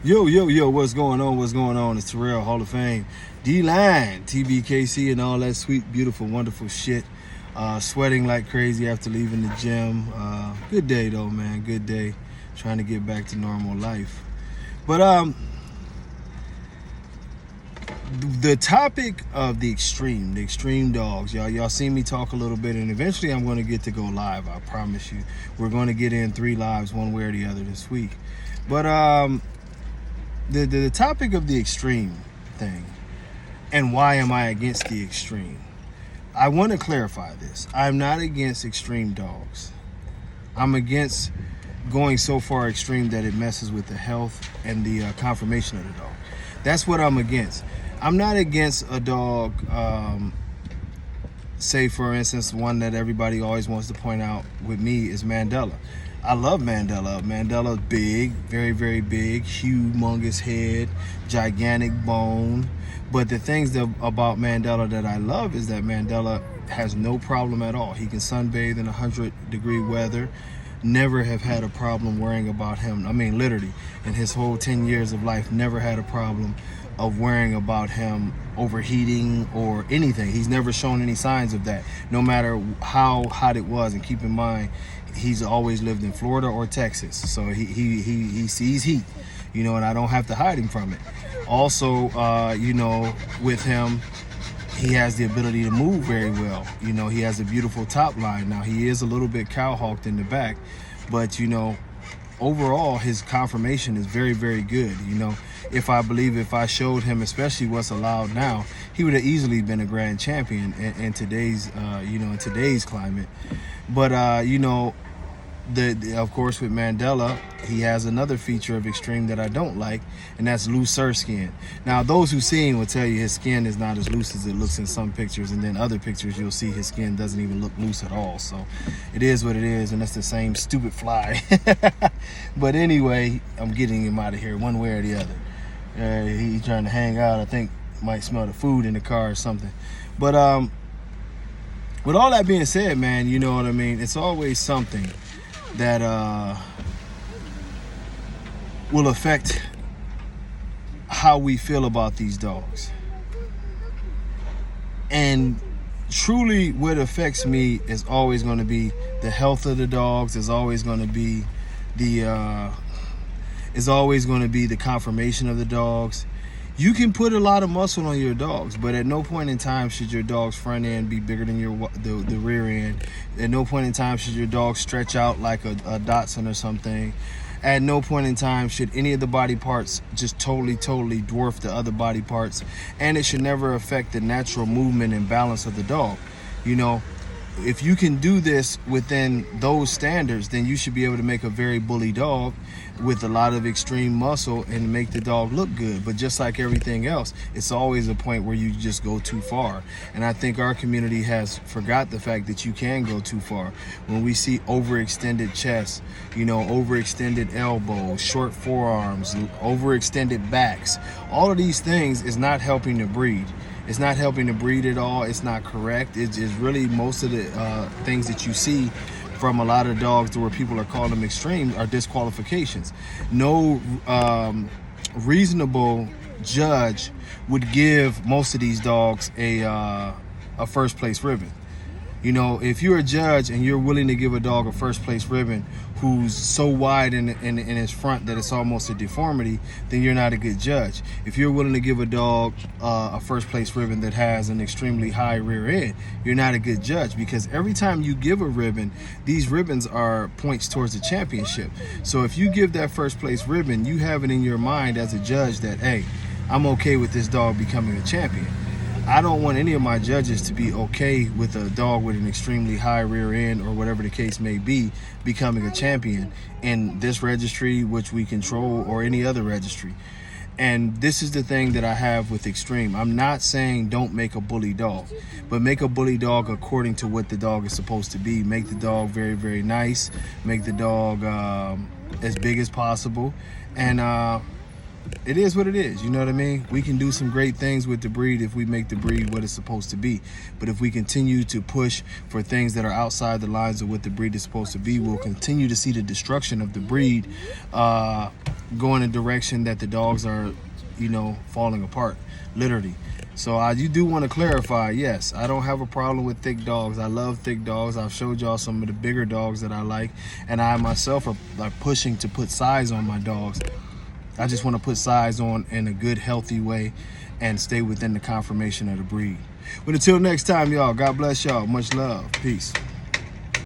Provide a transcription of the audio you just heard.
Yo, what's going on? What's going on? It's Terrell, Hall of Fame, D-Line, Tbkc, and all that sweet, beautiful, wonderful shit. Sweating like crazy after leaving the gym. Good day, though, man. Good day. Trying to get back to normal life. But the topic of the extreme dogs, y'all seen me talk a little bit, and eventually I'm going to get to go live. I promise you. We're going to get in 3 lives, one way or the other, this week. But the topic of the extreme thing, and why am I against the extreme? I want to clarify this. I'm not against extreme dogs. I'm against going so far extreme that it messes with the health and the conformation of the dog. That's what I'm against. I'm not against a dog, say for instance, one that everybody always wants to point out with me is Mandela. I love Mandela. Mandela's big, very, very big, humongous head, gigantic bone. But the things about Mandela that I love is that Mandela has no problem at all. He can sunbathe in 100-degree weather. Never have had a problem worrying about him. I mean, literally, in his whole 10 years of life, never had a problem of worrying about him overheating or anything. He's never shown any signs of that, no matter how hot it was. And keep in mind, he's always lived in Florida or Texas, so he sees heat, and I don't have to hide him from it. Also, with him, he has the ability to move very well. He has a beautiful top line. Now, he is a little bit cowhawked in the back, but overall his conformation is very, very good. If I showed him, especially what's allowed now, he would have easily been a grand champion in today's in today's climate. But of course, with Mandela, he has another feature of extreme that I don't like, and that's looser skin. Now, those who see him will tell you his skin is not as loose as it looks in some pictures, and then other pictures you'll see his skin doesn't even look loose at all. So it is what it is, and that's the same stupid fly. But anyway, I'm getting him out of here one way or the other. He's trying to hang out. I think might smell the food in the car or something. But with all that being said, man, you know what I mean? It's always something that will affect how we feel about these dogs. And truly what affects me is always going to be the health of the dogs, is always going to be the conformation of the dogs. You can put a lot of muscle on your dogs, but at no point in time should your dog's front end be bigger than the rear end. At no point in time should your dog stretch out like a Dachshund or something. At no point in time should any of the body parts just totally dwarf the other body parts. And it should never affect the natural movement and balance of the dog. If you can do this within those standards, then you should be able to make a very bully dog with a lot of extreme muscle and make the dog look good. But just like everything else, it's always a point where you just go too far. And I think our community has forgot the fact that you can go too far. When we see overextended chests, overextended elbows, short forearms, overextended backs, all of these things is not helping the breed. It's not helping to breed at all. It's not correct. It's really most of the things that you see from a lot of dogs to where people are calling them extreme are disqualifications. No reasonable judge would give most of these dogs a first place ribbon. If you're a judge and you're willing to give a dog a first place ribbon who's so wide in his front that it's almost a deformity, then you're not a good judge. If you're willing to give a dog a first place ribbon that has an extremely high rear end, you're not a good judge, because every time you give a ribbon, these ribbons are points towards the championship. So if you give that first place ribbon, you have it in your mind as a judge that, hey, I'm okay with this dog becoming a champion. I don't want any of my judges to be okay with a dog with an extremely high rear end or whatever the case may be becoming a champion in this registry, which we control, or any other registry. And this is the thing that I have with extreme. I'm not saying don't make a bully dog, but make a bully dog according to what the dog is supposed to be. Make the dog very, very nice. Make the dog as big as possible. And it is what it is. You know what I mean? We can do some great things with the breed if we make the breed what it's supposed to be. But if we continue to push for things that are outside the lines of what the breed is supposed to be, we'll continue to see the destruction of the breed go in a direction that the dogs are, you know, falling apart, literally. So you do want to clarify, yes, I don't have a problem with thick dogs. I love thick dogs. I've showed y'all some of the bigger dogs that I like, and I myself are like pushing to put size on my dogs. I just want to put size on in a good, healthy way and stay within the conformation of the breed. But until next time, y'all, God bless y'all. Much love. Peace.